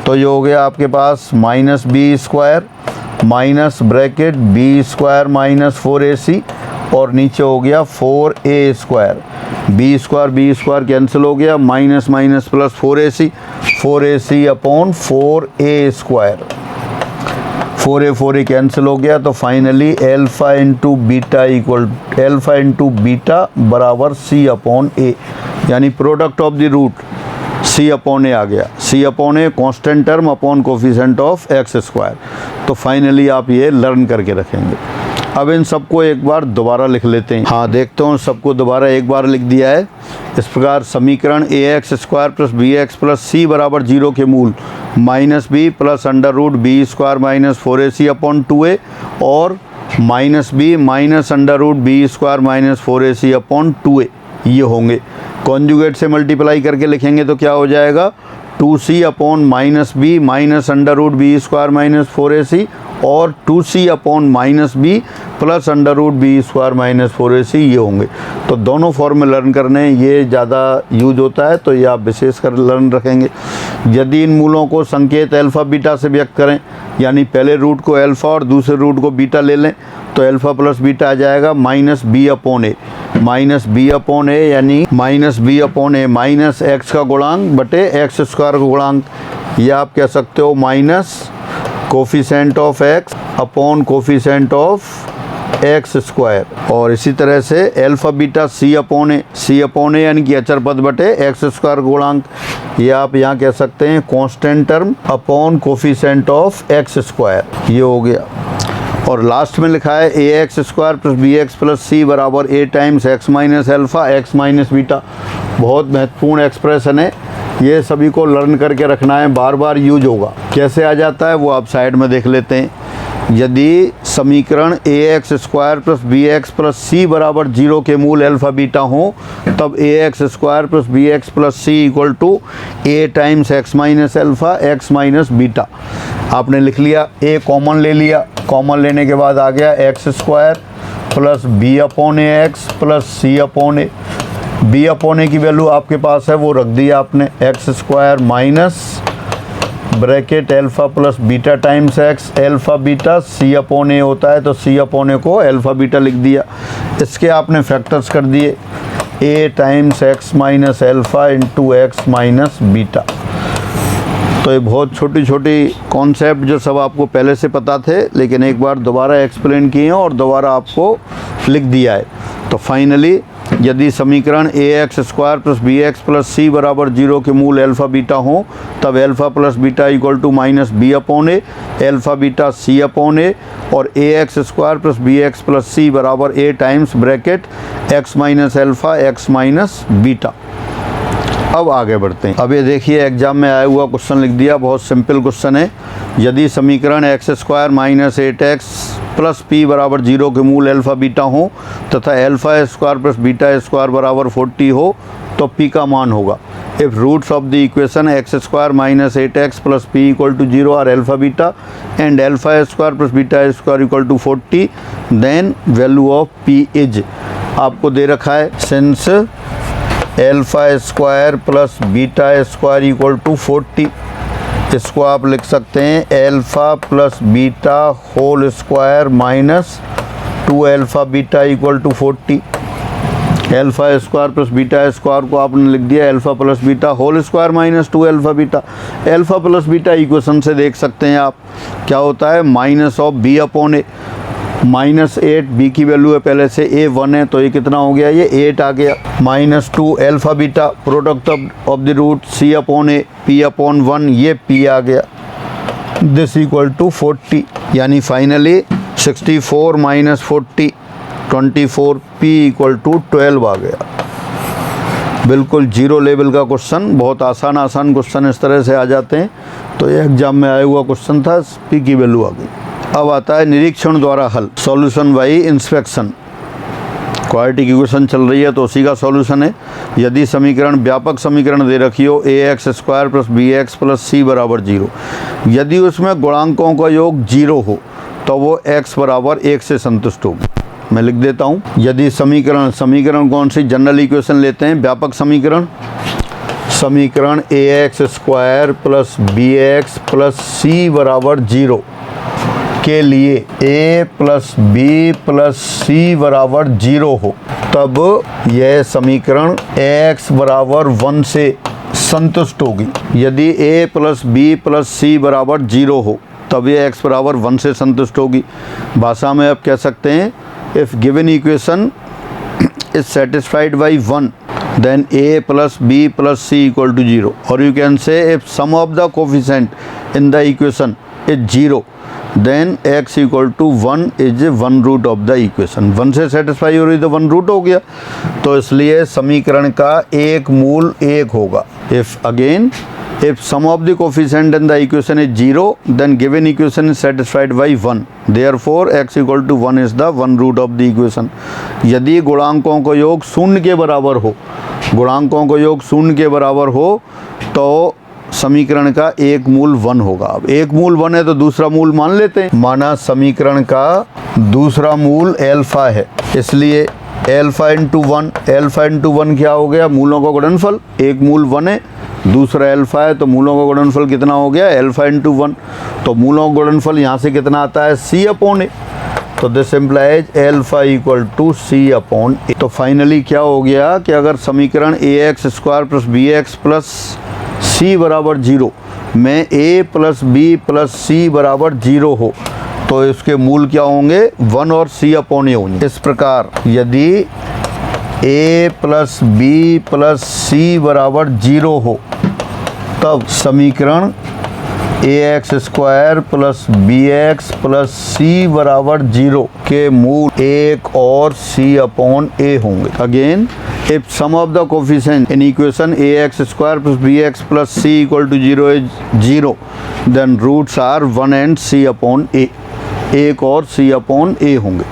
तो ये हो गया आपके पास minus b square minus bracket b square minus 4ac और नीचे हो गया 4a square. B square cancel हो गया, minus minus plus 4ac upon 4a square. 4a cancel हो गया। तो फाइनली एल्फ़ा इंटू बीटा बराबर c अपॉन a, यानी product of the root c upon a आ गया। c upon a constant term upon coefficient of x square. तो finally आप ये लर्न करके रखेंगे। अब इन सबको एक बार दोबारा लिख लेते हैं। हाँ, देखते हो सबको दोबारा एक बार लिख दिया है। इस प्रकार समीकरण ax square plus bx plus c बराबर 0 के मूल minus b plus under root b square minus 4ac upon 2a और minus b minus under root b square minus 4ac upon 2a ये होंगे। कॉन्जुगेट से मल्टीप्लाई करके लिखेंगे तो क्या हो जाएगा, 2c upon minus b minus under root b square minus 4ac और 2c upon minus b plus under root b square minus 4ac ये होंगे। तो दोनों फॉर्म में लर्न करने ये ज़्यादा यूज होता है, तो ये आप विशेष कर लर्न रखेंगे। यदि इन मूलों को संकेत अल्फ़ा बीटा से व्यक्त करें, यानी पहले रूट को अल्फ़ा और दूसरे रूट को बीटा ले लें, तो अल्फ़ा प्लस बीटा आ जाएगा माइनस बी अपॉन ए, यानी minus b upon a minus x का गुणांक बटे एक्स स्क्वायर का गुणांक। या आप कह सकते हो minus coefficient of x upon coefficient of x square. और इसी तरह से एल्फ़ा बीटा सी अपॉन ए यानी कि अचर पद बटे एक्स स्क्वायर गुणांक। ये आप यहाँ कह सकते हैं constant term upon coefficient of x square, ये हो गया। और लास्ट में लिखा है ax square plus bx plus c बराबर a times x minus alpha x minus beta. बहुत महत्वपूर्ण एक्सप्रेशन है, ये सभी को लर्न करके रखना है, बार बार यूज होगा। कैसे आ जाता है वो आप साइड में देख लेते हैं। यदि समीकरण a x square plus b x plus c बराबर 0 के मूल अल्फ़ा बीटा हों, तब a x square plus b x plus c equal to a times x minus alpha x minus beta. आपने लिख लिया, ए कॉमन ले लिया, कॉमन लेने के बाद आ गया x square plus b upon a x plus c upon a. B upon a की वैल्यू आपके पास है, वो रख दिया आपने, x square minus bracket alpha plus beta times x alpha beta, c upon a होता है तो सी अपॉन ए को अल्फ़ा बीटा लिख दिया। इसके आपने फैक्टर्स कर दिए, a times x minus alpha into x minus beta. तो ये बहुत छोटी छोटी कॉन्सेप्ट जो सब आपको पहले से पता थे, लेकिन एक बार दोबारा एक्सप्लेन किए हैं और दोबारा आपको लिख दिया है। तो फाइनली यदि समीकरण a x square plus b x plus c बराबर 0 के मूल अल्फ़ा बीटा हों, तब alpha plus beta equal to minus b upon a, alpha beta c upon a, और a x square plus b x plus c बराबर a times bracket x minus alpha x minus beta. अब आगे बढ़ते हैं। अब ये देखिए, exam में आया हुआ क्वेश्चन लिख दिया, बहुत सिंपल क्वेश्चन है। यदि समीकरण x square minus 8x plus p बराबर 0 के मूल अल्फ़ा बीटा हो तथा alpha square plus beta square बराबर 40 हो, तो पी का मान होगा। If roots of the equation x square minus 8x plus p equal to 0 are alpha beta and alpha square plus beta square equal to 40, then value of p is, आपको दे रखा है since alpha square plus beta square equal to 40, इसको आप लिख सकते हैं alpha plus beta whole square minus 2 alpha beta equal to 40। Alpha square plus beta square को आपने लिख दिया alpha plus beta whole square minus 2 alpha beta. Alpha plus beta equation से देख सकते हैं आप क्या होता है, minus of b upon a, -8 b की वैल्यू है पहले से, ए 1 है तो ये कितना हो गया, ये 8 आ गया, -2 alpha beta product of the root c upon a p upon 1, ये पी आ गया, दिस इक्वल टू 40, यानी finally 64 minus 40 24, p equal to 12 आ गया। बिल्कुल जीरो लेवल का क्वेश्चन, बहुत आसान क्वेश्चन इस तरह से आ जाते हैं। तो ये एग्जाम में आया हुआ क्वेश्चन था, पी की वैल्यू आ गई। अब आता है निरीक्षण द्वारा हल, solution by inspection. Quadratic equation चल रही है तो उसी का सॉल्यूशन है। यदि समीकरण व्यापक समीकरण दे रखी हो a x square plus b x plus c बराबर 0, यदि उसमें गुणांकों का योग 0 हो तो वो x बराबर 1 से संतुष्ट होगी। मैं लिख देता हूँ, यदि समीकरण कौन सी, जनरल इक्वेशन लेते हैं, व्यापक समीकरण a x square plus b x plus c बराबर 0 के लिए a plus b plus c बराबर 0 हो, तब यह समीकरण x बराबर 1 से संतुष्ट होगी। यदि a plus b plus c बराबर 0 हो तब ये x बराबर 1 से संतुष्ट होगी। भाषा में आप कह सकते हैं, if given equation is satisfied by 1 then a plus b plus c equal to 0, or you can say if sum of the coefficient in the equation is 0 then x equal to 1 is 1 root of the equation। 1 से satisfy हो रही तो 1 root हो गया, तो इसलिए समीकरण का एक मूल 1 होगा। if sum of the coefficient in the equation is 0 then given equation is satisfied by 1, therefore x equal to 1 is the 1 root of the equation। यदि गुणांकों का योग 0 के बराबर हो, तो समीकरण का एक मूल 1 होगा। अब एक मूल 1 है तो दूसरा मूल मान लेते हैं, माना समीकरण का दूसरा मूल अल्फ़ा है, इसलिए अल्फ़ा इंटू 1 क्या हो गया, मूलों का गुणनफल। एक मूल 1 है, दूसरा अल्फ़ा है, तो मूलों का गुणनफल कितना हो गया, अल्फ़ा इंटू 1। तो मूलों का गुणनफल यहाँ से कितना आता है, सी अपॉन ए, तो this implies alpha equal to c upon a. तो फाइनली क्या हो गया कि अगर समीकरण a x square plus b x plus c बराबर 0 में a plus b plus c बराबर 0 हो, तो इसके मूल क्या होंगे, 1 और c अपॉन ए होंगे। इस प्रकार यदि a plus b plus c बराबर 0 हो, तब समीकरण a x square plus b x plus c बराबर 0 के मूल 1 और c अपॉन ए होंगे। Again, if sum of the coefficient in equation ax square plus bx plus c equal to 0 is 0, then roots are 1 and c upon a। एक और सी upon ए होंगे।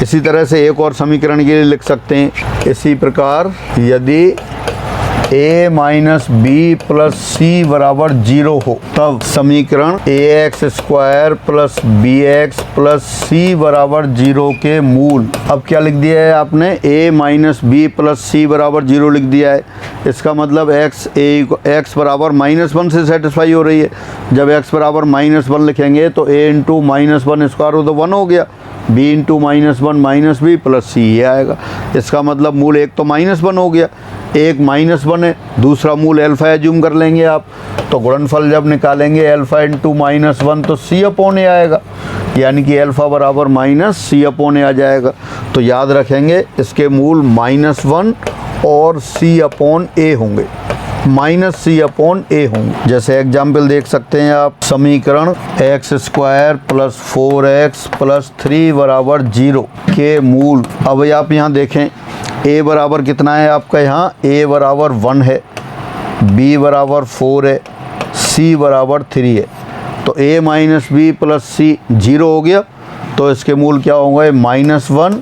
इसी तरह से एक और समीकरण के लिए लिख सकते हैं, इसी प्रकार यदि a minus b plus c बराबर 0 हो तब समीकरण ax square plus bx plus c बराबर 0 के मूल। अब क्या लिख दिया है आपने, a minus b plus c बराबर 0 लिख दिया है। इसका मतलब x बराबर -1 से सेटिस्फाई हो रही है। जब x बराबर -1 लिखेंगे तो a इंटू -1 स्क्वायर हो तो 1 हो गया, b into -1 minus b plus c ये आएगा। इसका मतलब मूल एक तो -1 हो गया, एक -1 है, दूसरा मूल अल्फ़ा एज्यूम कर लेंगे आप, तो गुणनफल जब निकालेंगे अल्फ़ा इंटू -1 तो सी अपॉन ए आएगा, यानी कि अल्फ़ा बराबर माइनस सी अपॉन ए आ जाएगा। तो याद रखेंगे इसके मूल -1 और सी अपॉन ए होंगे, माइनस सी अपॉन ए होंगे। जैसे एग्जाम्पल देख सकते हैं आप, समीकरण x square plus 4x plus 3 बराबर 0 के मूल। अब आप यहाँ देखें a बराबर कितना है आपका, यहाँ a बराबर 1 है, b बराबर 4 है, c बराबर 3 है। तो a minus b plus c 0 हो गया, तो इसके मूल क्या होंगे, -1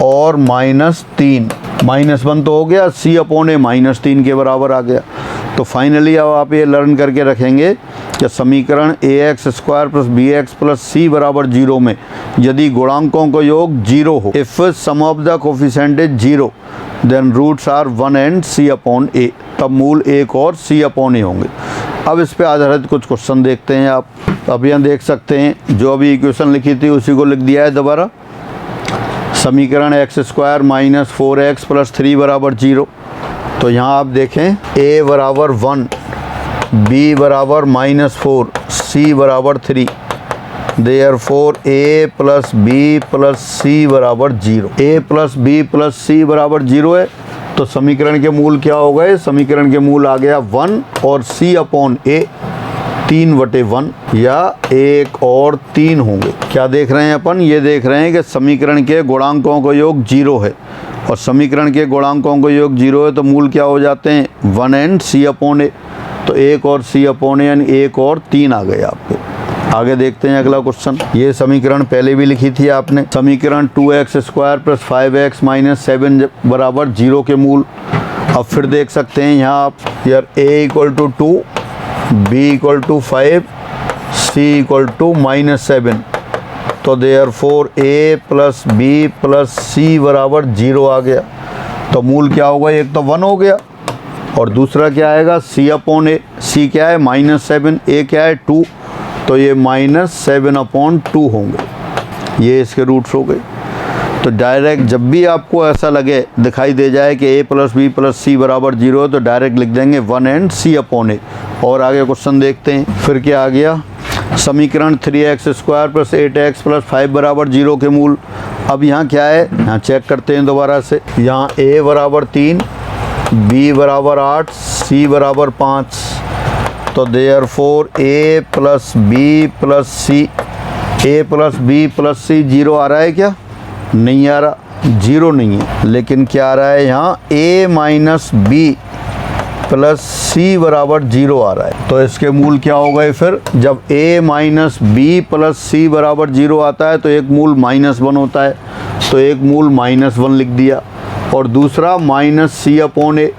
और -3। -1 तो हो गया, सी अपॉन ए -3 के बराबर आ गया। तो फाइनली अब आप ये लर्न करके रखेंगे कि समीकरण ax square plus bx plus c बराबर 0 में यदि गुणांकों का योग 0 हो, if sum of the coefficient is 0 then roots are 1 and c upon a, तब मूल एक और सी अपॉन ए होंगे। अब इस पे आधारित कुछ क्वेश्चन देखते हैं आप। अब यहाँ देख सकते हैं जो अभी इक्वेशन लिखी थी उसी को लिख दिया है दोबारा। समीकरण x square minus 4x plus 3 बराबर 0। तो यहाँ आप देखें a बराबर 1, b बराबर -4, c बराबर 3, therefore a plus b plus c बराबर 0। a plus b plus c बराबर 0 है, तो समीकरण के मूल क्या हो गए, समीकरण के मूल आ गया 1 और c अपॉन a 3/1 या 1 और 3 होंगे। क्या देख रहे हैं अपन, ये देख रहे हैं कि समीकरण के गुणांकों का योग 0 है और समीकरण के गुणांकों का योग 0 है, तो मूल क्या हो जाते हैं 1 एंड सी अपॉन ए। तो 1 और सी अपॉन ए यानी 1 और 3 आ गए आपके। आगे देखते हैं अगला क्वेश्चन। ये समीकरण पहले भी लिखी थी आपने, समीकरण 2x square plus 5x minus 7 बराबर 0 के मूल। अब फिर देख सकते हैं यहाँ आप, यार a equal to 2, b equal to 5, c equal to -7। तो therefore a plus b plus c बराबर 0 आ गया। तो मूल क्या होगा, एक तो 1 हो गया और दूसरा क्या आएगा c अपॉन ए। c क्या है -7, a क्या है 2, तो ये -7 अपॉन 2 होंगे। ये इसके रूट्स हो गए। तो डायरेक्ट जब भी आपको ऐसा लगे, दिखाई दे जाए कि a plus b plus c बराबर 0 है, तो डायरेक्ट लिख देंगे 1 एंड c अपॉन ए। और आगे क्वेश्चन देखते हैं। फिर क्या आ गया, समीकरण 3x square plus 8x plus 5 बराबर 0 के मूल। अब यहाँ क्या है, यहाँ चेक करते हैं दोबारा से। यहाँ a बराबर 3, b बराबर 8, c बराबर 5। तो therefore a plus b plus c, a plus b plus c 0 आ रहा है क्या, नहीं आ रहा, 0 नहीं है। लेकिन क्या आ रहा है यहाँ a minus b plus c बराबर 0 आ रहा है। तो इसके मूल क्या हो गए फिर, जब a minus b plus c बराबर 0 आता है तो एक मूल -1 होता है, तो एक मूल -1 लिख दिया और दूसरा -c अपॉन ए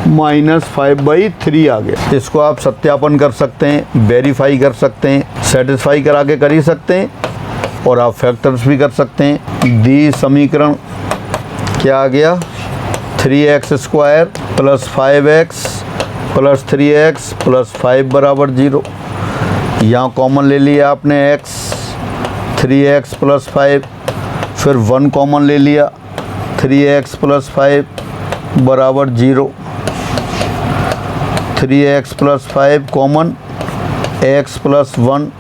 -5/3 आ गया। इसको आप सत्यापन कर सकते हैं, वेरीफाई कर सकते हैं, सेटिस्फाई करा के कर ही सकते हैं और आप फैक्टर्स भी कर सकते हैं। दी समीकरण क्या आ गया, 3x square plus 5x plus 3x plus 5 बराबर 0। यहाँ कॉमन ले लिया आपने x, 3x प्लस 5, फिर 1 कॉमन ले लिया, 3x प्लस 5 बराबर 0। 3x plus 5 common, x plus 1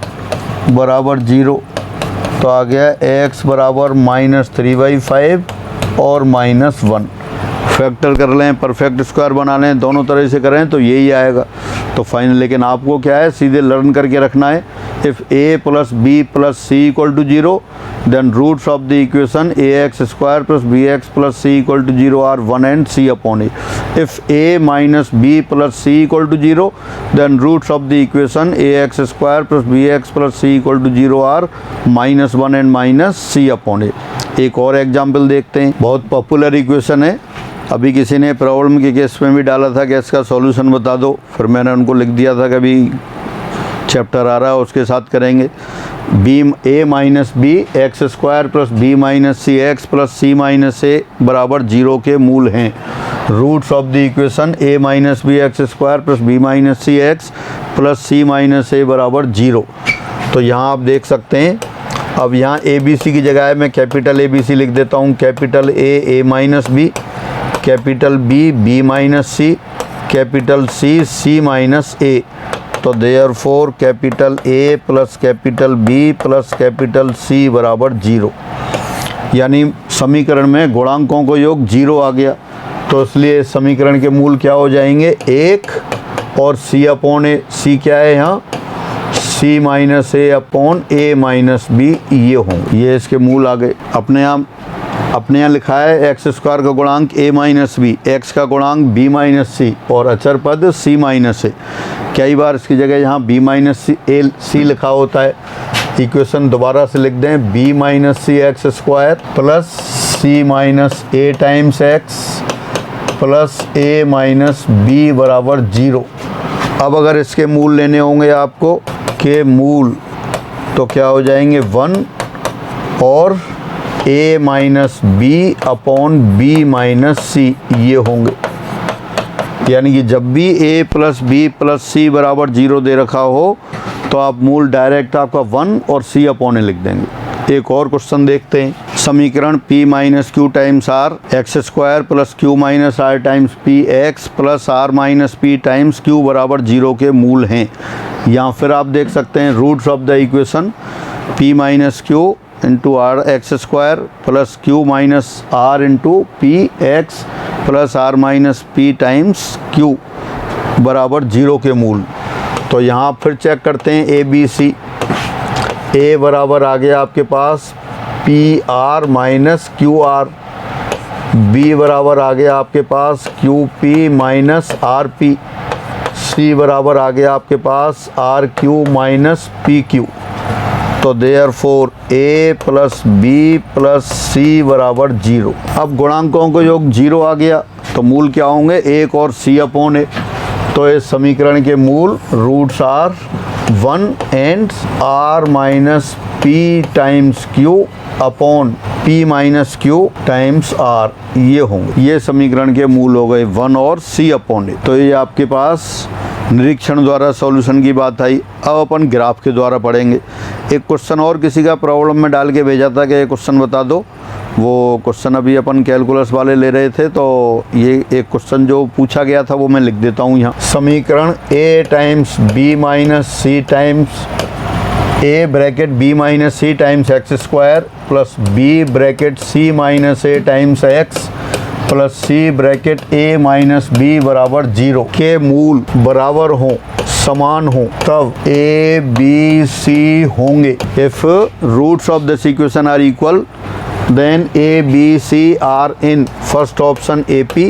बराबर 0। तो आ गया x बराबर -3/5 और -1। फैक्टर कर लें, परफेक्ट स्क्वायर बना लें, दोनों तरह से करें तो यही आएगा। तो फाइनल, लेकिन आपको क्या है, सीधे लर्न करके रखना है। If a plus b plus c equal to 0 then roots of the equation ax square plus bx plus c equal to 0 are 1 and c upon a। If a minus b plus c equal to 0 then roots of the equation ax square plus bx plus c equal to 0 are -1 and -c upon a। एक और example देखते हैं, बहुत popular equation है। अभी किसी ने problem के केस में भी डाला था कि इसका सॉल्यूशन बता दो, फिर मैंने उनको लिख दिया था कि अभी चैप्टर आ रहा है उसके साथ करेंगे। a minus b x square plus b minus c x plus c minus a बराबर 0 के मूल हैं। Roots of the equation a minus b x square plus b minus c x plus c minus a बराबर 0। तो यहाँ आप देख सकते हैं, अब यहाँ ए बी सी की जगह मैं कैपिटल ए बी सी लिख देता हूँ। Capital A minus B, capital B minus C, capital C minus A. तो therefore capital A plus capital B plus capital C बराबर 0, यानी समीकरण में गुणांकों को योग 0 आ गया। तो इसलिए समीकरण के मूल क्या हो जाएंगे, 1 और c अपॉन ए। c क्या है यहाँ, c minus A upon a minus B, ये होंगे, ये इसके मूल आ गए। अपने यहाँ लिखा है एक्स स्क्वायर का गुणांक a माइनस बी, एक्स का गुणांक b माइनस सी और अचर पद c माइनस ए। कई बार इसकी जगह यहाँ b माइनस सी लिखा होता है। इक्वेशन दोबारा से लिख दें, b minus c x square plus c minus a times x plus a minus b बराबर 0। अब अगर इसके मूल लेने होंगे आपको के मूल, तो क्या हो जाएंगे 1 और a minus b upon b minus c, ये होंगे। यानी कि जब भी a plus b plus c बराबर 0 दे रखा हो तो आप मूल डायरेक्ट आपका 1 और c अपॉन ए लिख देंगे। एक और क्वेश्चन देखते हैं। समीकरण p minus q times r x square plus q minus r times p x plus r minus p times q बराबर 0 के मूल हैं। या फिर आप देख सकते हैं roots of the equation p minus q into r x square plus q minus r into p x plus r minus p times q बराबर 0 के मूल। तो यहाँ फिर चेक करते हैं ए बी सी। ए बराबर आ गया आपके पास p r minus q r, b बराबर आ गया आपके पास q p minus r p, c बराबर आ गया आपके पास r q minus p q. तो therefore a plus b plus c बराबर 0। अब गुणांकों को योग 0 आ गया तो मूल क्या होंगे, 1 और c अपॉन ए। तो इस समीकरण के मूल roots are 1 and r minus p times q upon p minus q times r, ये होंगे। ये समीकरण के मूल हो गए 1 और c अपॉन ए। तो ये आपके पास निरीक्षण द्वारा सॉल्यूशन की बात आई। अब अपन ग्राफ के द्वारा पढ़ेंगे। एक क्वेश्चन और किसी का प्रॉब्लम में डाल के भेजा था कि ये क्वेश्चन बता दो। वो क्वेश्चन अभी अपन कैलकुलस वाले ले रहे थे, तो ये एक क्वेश्चन जो पूछा गया था वो मैं लिख देता हूँ यहाँ। समीकरण a times b minus c times a bracket b minus c times x square plus b bracket c minus a times x plus c bracket a minus b बराबर 0 के मूल बराबर हों, समान हों, तब a b c होंगे। If roots of this equation are equal then a b c are in first option AP,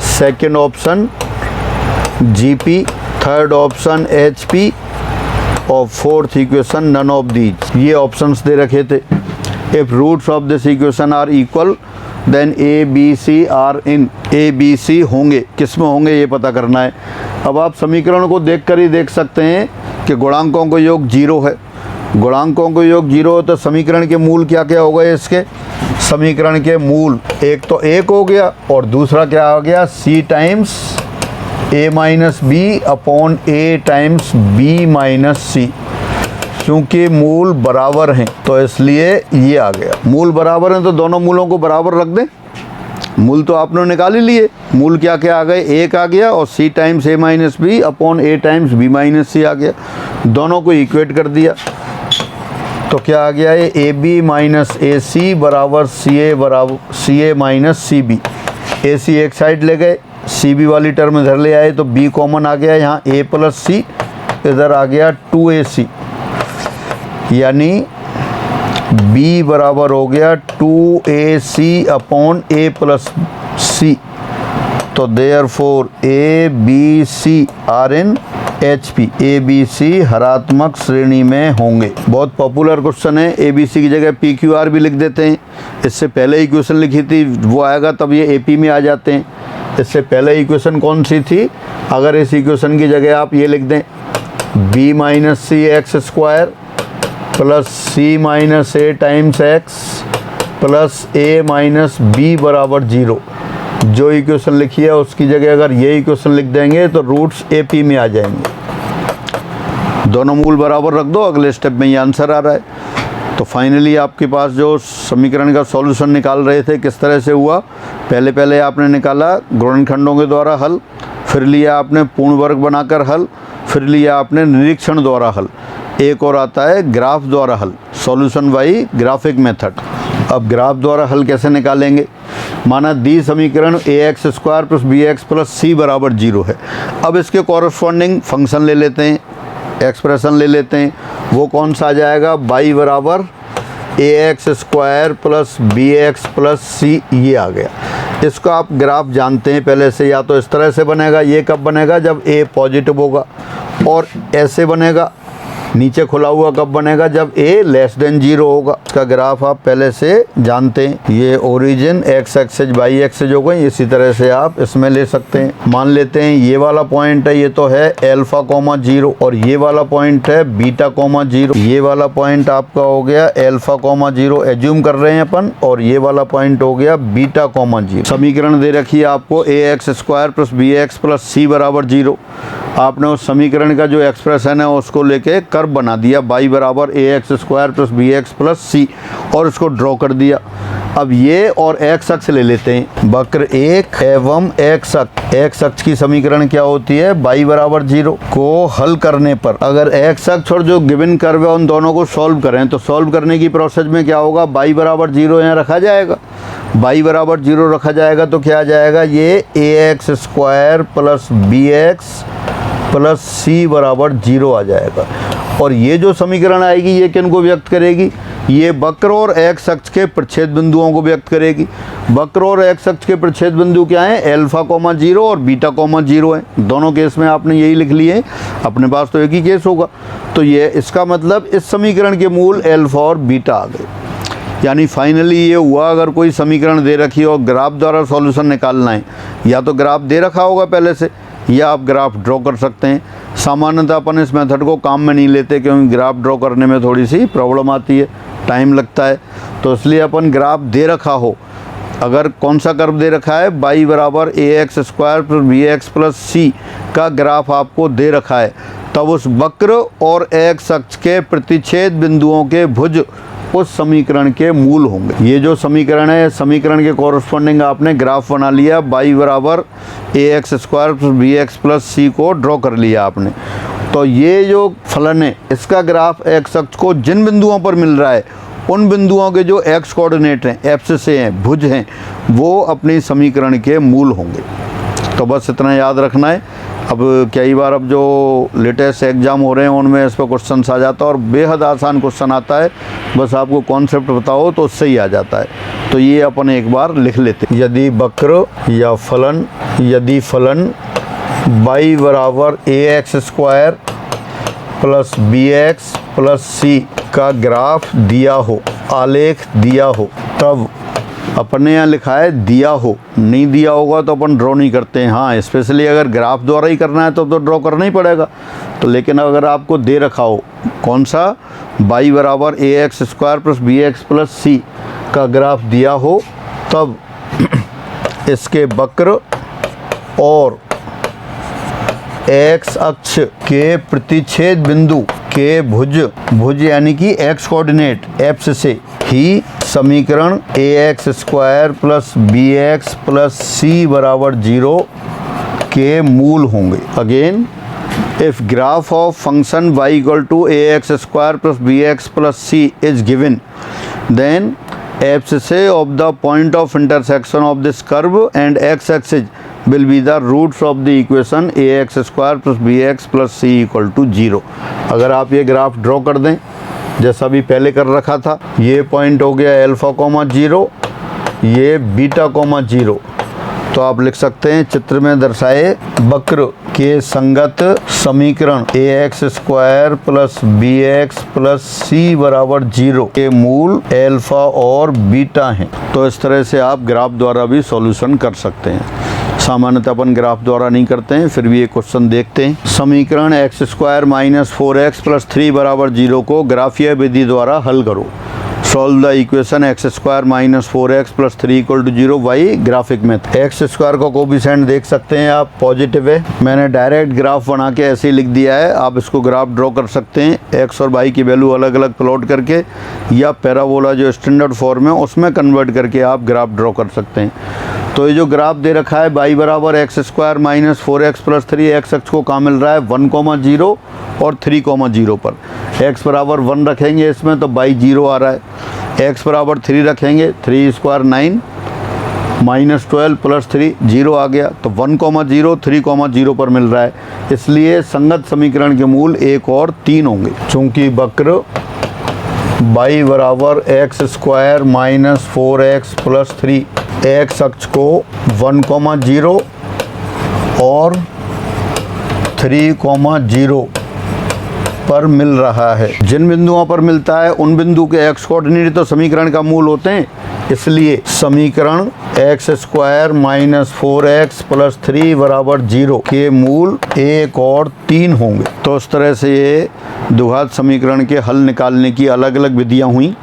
second option GP, third option HP और fourth equation none of these. ये ऑप्शंस दे रखे थे। If roots of this equation are equal then a b c are in, a b c होंगे, किस में होंगे ये पता करना है। अब आप समीकरण को देखकर ही देख सकते हैं कि गुणांकों को योग 0 है। गुणांकों को योग 0 है तो समीकरण के मूल क्या क्या हो गए इसके। समीकरण के मूल एक तो 1 हो गया और दूसरा क्या हो गया, c times a minus b upon a times b minus c। क्योंकि मूल बराबर हैं तो इसलिए ये आ गया। मूल बराबर हैं तो दोनों मूलों को बराबर रख दें। मूल तो आपने निकाल ही लिए। मूल क्या क्या आ गए, 1 आ गया और c times a minus b upon a times b minus c आ गया। दोनों को इक्वेट कर दिया तो क्या आ गया, ये ab माइनस ए सी बराबर सी ए माइनस सी बी। ए सी एक साइड ले गए, सी बी वाली टर्म इधर ले आए तो बी कॉमन आ गया, यहाँ ए प्लस सी, इधर आ गया 2ac, यानी b बराबर हो गया 2ac upon a plus c. तो therefore a b c are in HP, a b c हरात्मक श्रेणी में होंगे। बहुत पॉपुलर क्वेश्चन है, ए बी सी की जगह PQR भी लिख देते हैं। इससे पहले इक्वेशन लिखी थी वो आएगा तब ये AP में आ जाते हैं। इससे पहले इक्वेशन कौन सी थी, अगर इस इक्वेशन की जगह आप ये लिख दें b minus c x square plus c minus a times x plus A minus b बराबर 0, जो इक्वेशन लिखी है उसकी जगह अगर ये इक्वेशन लिख देंगे तो रूट्स AP में आ जाएंगे। दोनों मूल बराबर रख दो, अगले स्टेप में ये आंसर आ रहा है। तो फाइनली आपके पास जो समीकरण का सॉल्यूशन निकाल रहे थे किस तरह से हुआ, पहले आपने निकाला गुणनखंडों के द्वारा हल, फिर लिया आपने पूर्ण वर्ग बनाकर हल, फिर लिया आपने निरीक्षण द्वारा हल, एक और आता है ग्राफ द्वारा हल, सॉल्यूशन बाई ग्राफिक मेथड। अब ग्राफ द्वारा हल कैसे निकालेंगे, माना दी समीकरण ax square plus bx plus c बराबर 0 है। अब इसके कॉरस्पॉन्डिंग फंक्शन ले लेते हैं, एक्सप्रेशन ले लेते हैं, वो कौन सा आ जाएगा, y बराबर ax square plus bx plus c, ये आ गया। इसको आप ग्राफ जानते हैं पहले से, या तो इस तरह से बनेगा, ये कब बनेगा जब a पॉजिटिव होगा, और ऐसे बनेगा नीचे खुला हुआ कब बनेगा, जब a लेस देन 0 होगा। इसका ग्राफ आप पहले से जानते हैं, ये origin x axes y axes हो गई, इसी तरह से आप इसमें ले सकते हैं। मान लेते हैं ये वाला पॉइंट है, ये तो है अल्फा कॉमा 0, और ये वाला पॉइंट है बीटा कॉमा 0। ये वाला पॉइंट आपका हो गया अल्फा कॉमा 0 एज्यूम कर रहे हैं अपन, और ये वाला पॉइंट हो गया बीटा कॉमा 0। समीकरण दे रखी है आपको ax square plus bx plus c बराबर 0। आपने उस समीकरण का जो एक्सप्रेशन है उसको लेके कर्व बना दिया, y बराबर ax square plus bx plus c, और इसको ड्रॉ कर दिया। अब ये और x अक्ष ले लेते हैं, वक्र 1 एवं x अक्ष की समीकरण क्या होती है, y बराबर 0 को हल करने पर अगर x अक्ष और जो गिवन कर्व है उन दोनों को सॉल्व करें तो सॉल्व करने की प्रोसेस में क्या होगा, y बराबर 0 यहाँ रखा जाएगा, y बराबर 0 रखा जाएगा तो क्या आ जाएगा, ये ax square plus bx plus c बराबर 0 आ जाएगा। और ये जो समीकरण आएगी ये किन को व्यक्त करेगी, ये वक्र और x अक्ष के प्रच्छेद बिंदुओं को व्यक्त करेगी। वक्र और x अक्ष के प्रच्छेद बिंदु क्या हैं, अल्फा कॉमा 0 और बीटा कॉमा 0 है। दोनों केस में आपने यही लिख लिए, अपने पास तो एक ही केस होगा। तो ये इसका मतलब इस समीकरण के मूल अल्फा और बीटा आ गए। यानी फाइनली ये हुआ, अगर कोई समीकरण दे रखी हो ग्राफ द्वारा सॉल्यूशन निकालना है, या तो ग्राफ दे रखा होगा पहले से, या आप ग्राफ ड्रॉ कर सकते हैं। सामान्यतः अपन इस मेथड को काम में नहीं लेते क्योंकि ग्राफ ड्रॉ करने में थोड़ी सी प्रॉब्लम आती है, टाइम लगता है, तो इसलिए अपन ग्राफ दे रखा हो, अगर कौन सा कर्व दे रखा है, y बराबर ax square plus bx plus c का ग्राफ आपको दे रखा है, तब उस वक्र और x अक्ष के प्रतिच्छेद बिंदुओं के भुज उस समीकरण के मूल होंगे। ये जो समीकरण है, समीकरण के कॉरस्पॉन्डिंग आपने ग्राफ बना लिया, y बराबर ax square plus bx plus c को ड्रॉ कर लिया आपने। तो ये जो फलन है इसका ग्राफ x अक्ष को जिन बिंदुओं पर मिल रहा है उन बिंदुओं के जो x कोऑर्डिनेट हैं, एब्सिस हैं, भुज हैं, वो अपनी समीकरण के मूल होंगे। तो बस इतना याद रखना है। अब कई बार अब जो लेटेस्ट एग्ज़ाम हो रहे हैं उनमें इस पर क्वेश्चन आ जाता है और बेहद आसान क्वेश्चन आता है, बस आपको कॉन्सेप्ट बताओ तो उससे ही आ जाता है। तो ये अपन एक बार लिख लेते हैं, यदि वक्र या फलन, यदि फलन y बराबर ax square plus bx plus c का ग्राफ दिया हो, आलेख दिया हो, तब अपने यहाँ लिखा है दिया हो, नहीं दिया होगा तो अपन ड्रॉ नहीं करते हैं। हाँ, स्पेशली अगर ग्राफ द्वारा ही करना है तो ड्रॉ करना ही पड़ेगा। तो लेकिन अगर आपको दे रखा हो कौन सा, y बराबर ax square plus bx plus c का ग्राफ दिया हो, तब इसके वक्र और x अक्ष के प्रतिच्छेद बिंदु के भुज यानी कि x कोऑर्डिनेट एप्स से ही समीकरण ax square plus bx plus c बराबर 0 के मूल होंगे। Again, if graph of function y equal to ax square plus bx plus c is given, then abscissa of the point of intersection of this curve and x axis will be the roots of the equation a x square plus b x plus c equal to 0। अगर आप ये graph draw कर दें जैसा भी पहले कर रखा था, ये पॉइंट हो गया अल्फा कॉमा 0, ये बीटा कॉमा 0, तो आप लिख सकते हैं चित्र में दर्शाए वक्र के संगत समीकरण a x square plus b x plus c बराबर 0 के मूल अल्फा और बीटा हैं। तो इस तरह से आप ग्राफ द्वारा भी सॉल्यूशन कर सकते हैं। सामान्यतः अपन ग्राफ द्वारा नहीं करते हैं, फिर भी ये क्वेश्चन देखते हैं। समीकरण x square minus 4x plus 3 बराबर 0 को ग्राफीय विधि द्वारा हल करो। Solve the equation x square minus 4x plus 3 equal to 0 by graphic method. X square का कोफिशिएंट देख सकते हैं आप, पॉजिटिव है। मैंने डायरेक्ट ग्राफ बना के ऐसे ही लिख दिया है। आप इसको ग्राफ ड्रॉ कर सकते हैं एक्स और वाई की वैल्यू अलग अलग प्लॉट करके, या पैराबोला जो स्टैंडर्ड फॉर्म है उसमें कन्वर्ट करके आप ग्राफ ड्रॉ कर सकते हैं। तो ये जो ग्राफ दे रखा है y बराबर x square minus 4x plus 3, x अक्ष को कहाँ मिल रहा है 1,0 और 3,0 पर। x बराबर 1 रखेंगे इसमें तो y 0 आ रहा है। x बराबर 3 रखेंगे, 3 स्क्वायर 9 माइनस 12 प्लस 3 0 आ गया, तो 1,0 3,0 पर मिल रहा है। इसलिए संगत समीकरण के मूल 1 और 3 होंगे। चूँकि वक्र y बराबर x square minus 4x plus 3 x अक्ष को 1,0 और 3,0 पर मिल रहा है। जिन बिंदुओं पर मिलता है उन बिंदु के एक्स कोऑर्डिनेट तो समीकरण का मूल होते हैं, इसलिए समीकरण x square minus 4x plus 3 बराबर 0 के मूल 1 और 3 होंगे। तो इस तरह से ये द्विघात समीकरण के हल निकालने की अलग अलग विधियाँ हुई।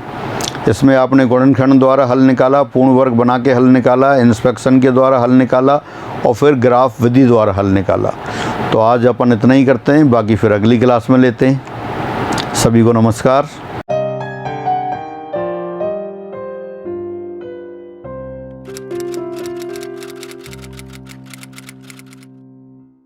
इसमें आपने गुणनखंड द्वारा हल निकाला, पूर्ण वर्ग बना के हल निकाला, इंस्पेक्शन के द्वारा हल निकाला और फिर ग्राफ विधि द्वारा हल निकाला। तो आज अपन इतना ही करते हैं, बाकी फिर अगली क्लास में लेते हैं। सभी को नमस्कार।